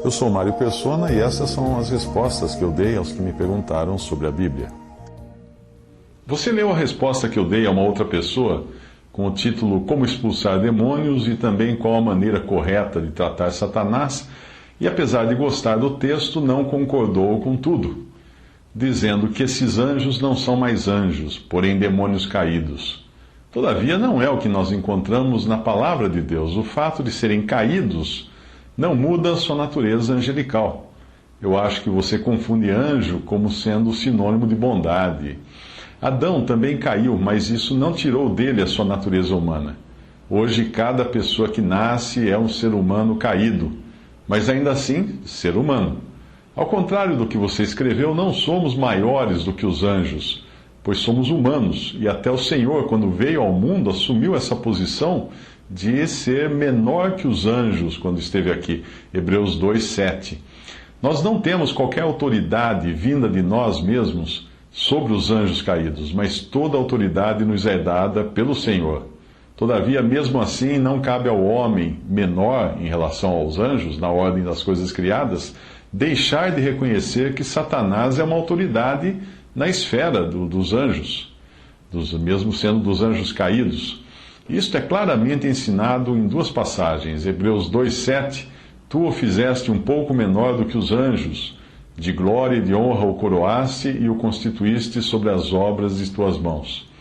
Eu sou Mário Persona e essas são as respostas que eu dei aos que me perguntaram sobre a Bíblia. Você leu a resposta que eu dei a uma outra pessoa com o título Como Expulsar Demônios e também qual a maneira correta de tratar Satanás, e apesar de gostar do texto, não concordou com tudo, dizendo que esses anjos não são mais anjos, porém demônios caídos. Todavia, não é o que nós encontramos na palavra de Deus. O fato de serem caídos não muda sua natureza angelical. Eu acho que você confunde anjo como sendo sinônimo de bondade. Adão também caiu, mas isso não tirou dele a sua natureza humana. Hoje, cada pessoa que nasce é um ser humano caído, mas ainda assim, ser humano. Ao contrário do que você escreveu, não somos maiores do que os anjos, pois somos humanos, e até o Senhor, quando veio ao mundo, assumiu essa posição de ser menor que os anjos quando esteve aqui. Hebreus 2:7. Nós não temos qualquer autoridade vinda de nós mesmos sobre os anjos caídos, mas toda autoridade nos é dada pelo Senhor. Todavia, mesmo assim, não cabe ao homem menor em relação aos anjos, na ordem das coisas criadas, deixar de reconhecer que Satanás é uma autoridade na esfera dos anjos, mesmo sendo dos anjos caídos. Isto é claramente ensinado em duas passagens. Hebreus 2:7, tu o fizeste um pouco menor do que os anjos, de glória e de honra o coroaste e o constituíste sobre as obras de tuas mãos.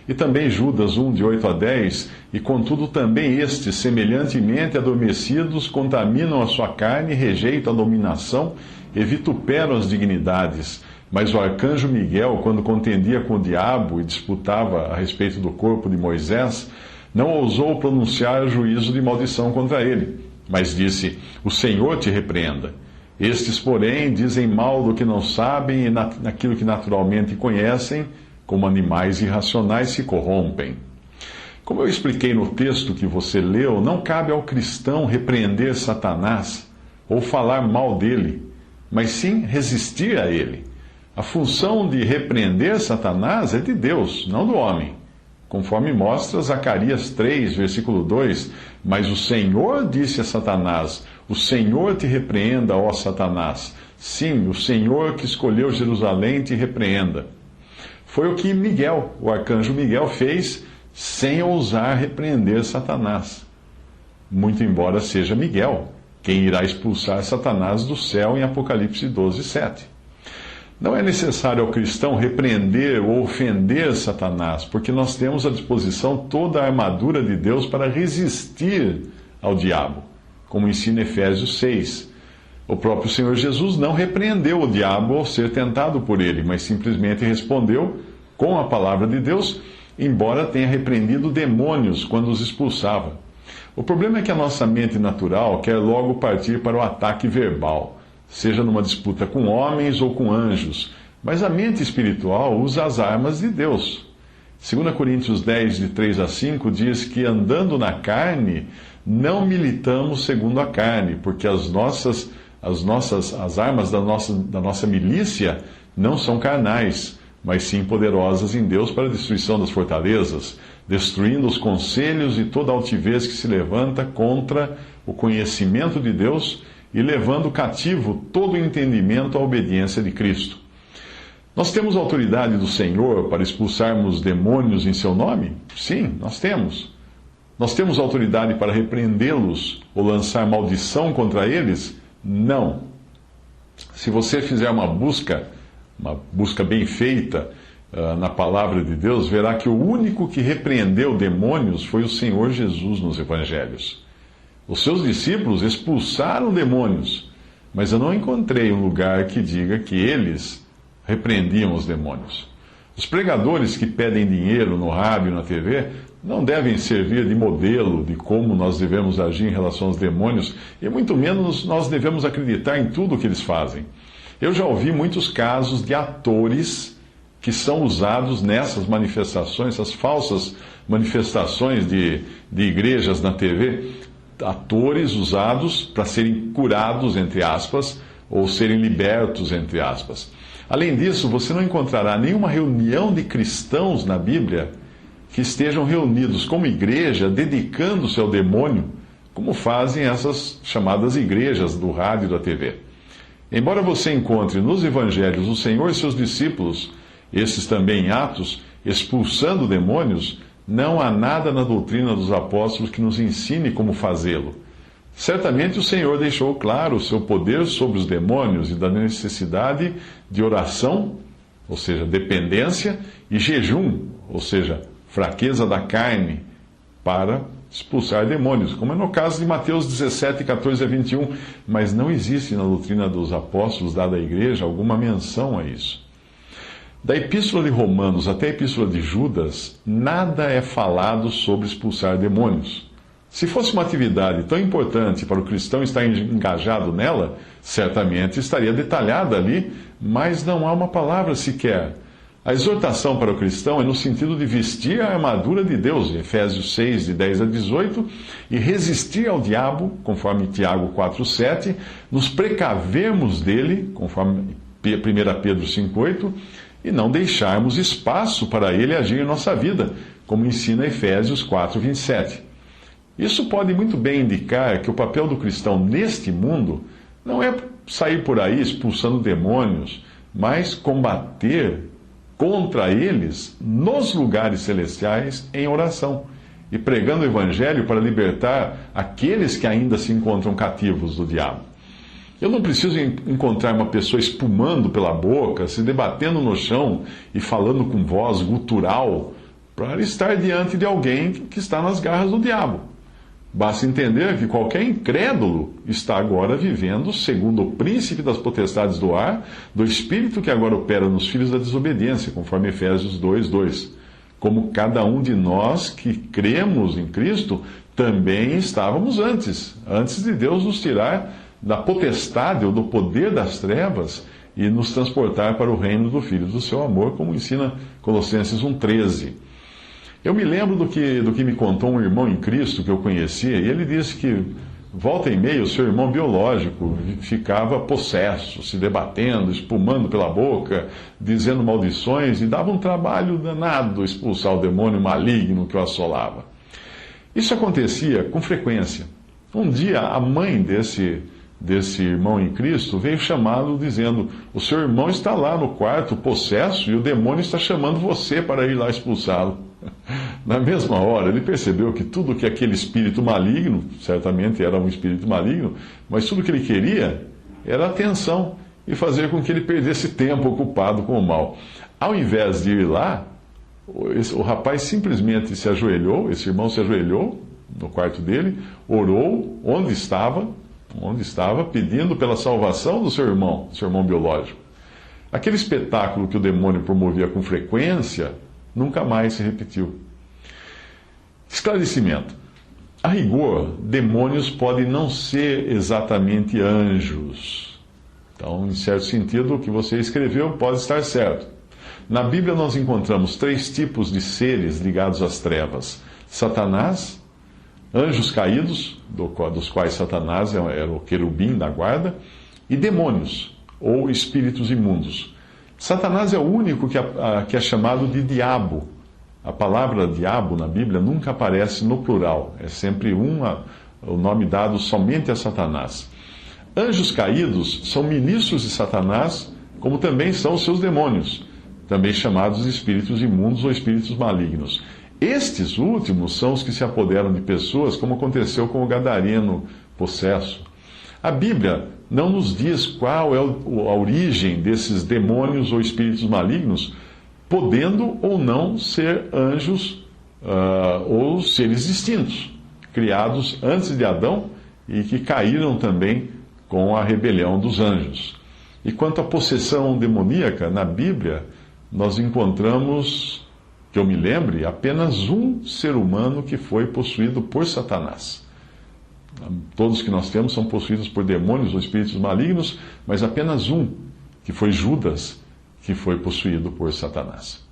E também Judas 1, de 8 a 10, e contudo também estes, semelhantemente adormecidos, contaminam a sua carne, rejeitam a dominação e vituperam as dignidades. Mas o arcanjo Miguel, quando contendia com o diabo e disputava a respeito do corpo de Moisés, não ousou pronunciar juízo de maldição contra ele, mas disse: o Senhor te repreenda. Estes, porém, dizem mal do que não sabem e naquilo que naturalmente conhecem, como animais irracionais se corrompem. Como eu expliquei no texto que você leu, não cabe ao cristão repreender Satanás ou falar mal dele, mas sim resistir a ele. A função de repreender Satanás é de Deus, não do homem. Conforme mostra Zacarias 3, versículo 2, mas o Senhor disse a Satanás: o Senhor te repreenda, ó Satanás. Sim, o Senhor que escolheu Jerusalém te repreenda. Foi o que Miguel, o arcanjo Miguel, fez sem ousar repreender Satanás. Muito embora seja Miguel quem irá expulsar Satanás do céu em Apocalipse 12:7. Não é necessário ao cristão repreender ou ofender Satanás, porque nós temos à disposição toda a armadura de Deus para resistir ao diabo, como ensina Efésios 6. O próprio Senhor Jesus não repreendeu o diabo ao ser tentado por ele, mas simplesmente respondeu com a palavra de Deus, embora tenha repreendido demônios quando os expulsava. O problema é que a nossa mente natural quer logo partir para o ataque verbal, seja numa disputa com homens ou com anjos, mas a mente espiritual usa as armas de Deus. 2 Coríntios 10, de 3 a 5, diz que andando na carne, não militamos segundo a carne, porque as armas da nossa milícia não são carnais, mas sim poderosas em Deus para a destruição das fortalezas, destruindo os conselhos e toda altivez que se levanta contra o conhecimento de Deus e levando cativo todo o entendimento à obediência de Cristo. Nós temos autoridade do Senhor para expulsarmos demônios em seu nome? Sim, nós temos. Nós temos autoridade para repreendê-los ou lançar maldição contra eles? Não. Se você fizer uma busca bem feita na palavra de Deus, verá que o único que repreendeu demônios foi o Senhor Jesus nos evangelhos. Os seus discípulos expulsaram demônios, mas eu não encontrei um lugar que diga que eles repreendiam os demônios. Os pregadores que pedem dinheiro no rádio e na TV não devem servir de modelo de como nós devemos agir em relação aos demônios, e muito menos nós devemos acreditar em tudo o que eles fazem. Eu já ouvi muitos casos de atores que são usados nessas manifestações, essas falsas manifestações de igrejas na TV, atores usados para serem curados, entre aspas, ou serem libertos, entre aspas. Além disso, você não encontrará nenhuma reunião de cristãos na Bíblia que estejam reunidos como igreja, dedicando-se ao demônio, como fazem essas chamadas igrejas do rádio e da TV. Embora você encontre nos evangelhos o Senhor e seus discípulos, esses também em Atos, expulsando demônios, não há nada na doutrina dos apóstolos que nos ensine como fazê-lo. Certamente o Senhor deixou claro o seu poder sobre os demônios e da necessidade de oração, ou seja, dependência, e jejum, ou seja, fraqueza da carne, para expulsar demônios, como é no caso de Mateus 17, 14 a 21, mas não existe na doutrina dos apóstolos dada à igreja alguma menção a isso. Da Epístola de Romanos até a Epístola de Judas, nada é falado sobre expulsar demônios. Se fosse uma atividade tão importante para o cristão estar engajado nela, certamente estaria detalhada ali, mas não há uma palavra sequer. A exortação para o cristão é no sentido de vestir a armadura de Deus, Efésios 6, de 10 a 18, e resistir ao diabo, conforme Tiago 4, 7, nos precavermos dele, conforme 1 Pedro 5, 8, e não deixarmos espaço para ele agir em nossa vida, como ensina Efésios 4, 27. Isso pode muito bem indicar que o papel do cristão neste mundo não é sair por aí expulsando demônios, mas combater contra eles nos lugares celestiais em oração e pregando o evangelho para libertar aqueles que ainda se encontram cativos do diabo. Eu não preciso encontrar uma pessoa espumando pela boca, se debatendo no chão e falando com voz gutural para estar diante de alguém que está nas garras do diabo. Basta entender que qualquer incrédulo está agora vivendo segundo o príncipe das potestades do ar, do espírito que agora opera nos filhos da desobediência, conforme Efésios 2, 2. Como cada um de nós que cremos em Cristo também estávamos antes de Deus nos tirar da potestade ou do poder das trevas e nos transportar para o reino do Filho do seu amor, como ensina Colossenses 1,13. Eu me lembro do que me contou um irmão em Cristo que eu conhecia, e ele disse que, volta e meia, o seu irmão biológico ficava possesso, se debatendo, espumando pela boca, dizendo maldições, e dava um trabalho danado expulsar o demônio maligno que o assolava. Isso acontecia com frequência. Um dia, a mãe desse irmão em Cristo veio chamá-lo dizendo: o seu irmão está lá no quarto possesso e o demônio está chamando você para ir lá expulsá-lo. Na mesma hora, ele percebeu que tudo que aquele espírito maligno, certamente era um espírito maligno, mas tudo que ele queria era atenção e fazer com que ele perdesse tempo ocupado com o mal. Ao invés de ir lá, o rapaz simplesmente se ajoelhou, esse irmão se ajoelhou no quarto dele, orou onde estava, pedindo pela salvação do seu irmão biológico. Aquele espetáculo que o demônio promovia com frequência nunca mais se repetiu. Esclarecimento. A rigor, demônios podem não ser exatamente anjos. Então, em certo sentido, o que você escreveu pode estar certo. Na Bíblia nós encontramos 3 tipos de seres ligados às trevas: Satanás, anjos caídos, dos quais Satanás era o querubim da guarda, e demônios, ou espíritos imundos. Satanás é o único que é chamado de diabo. A palavra diabo na Bíblia nunca aparece no plural, é sempre o nome dado somente a Satanás. Anjos caídos são ministros de Satanás, como também são os seus demônios, também chamados de espíritos imundos ou espíritos malignos. Estes últimos são os que se apoderam de pessoas, como aconteceu com o gadareno possesso. A Bíblia não nos diz qual é a origem desses demônios ou espíritos malignos, podendo ou não ser anjos ou seres distintos, criados antes de Adão e que caíram também com a rebelião dos anjos. E quanto à possessão demoníaca, na Bíblia, nós encontramos, que eu me lembre, apenas um ser humano que foi possuído por Satanás. Todos que nós temos são possuídos por demônios ou espíritos malignos, mas apenas um, que foi Judas, que foi possuído por Satanás.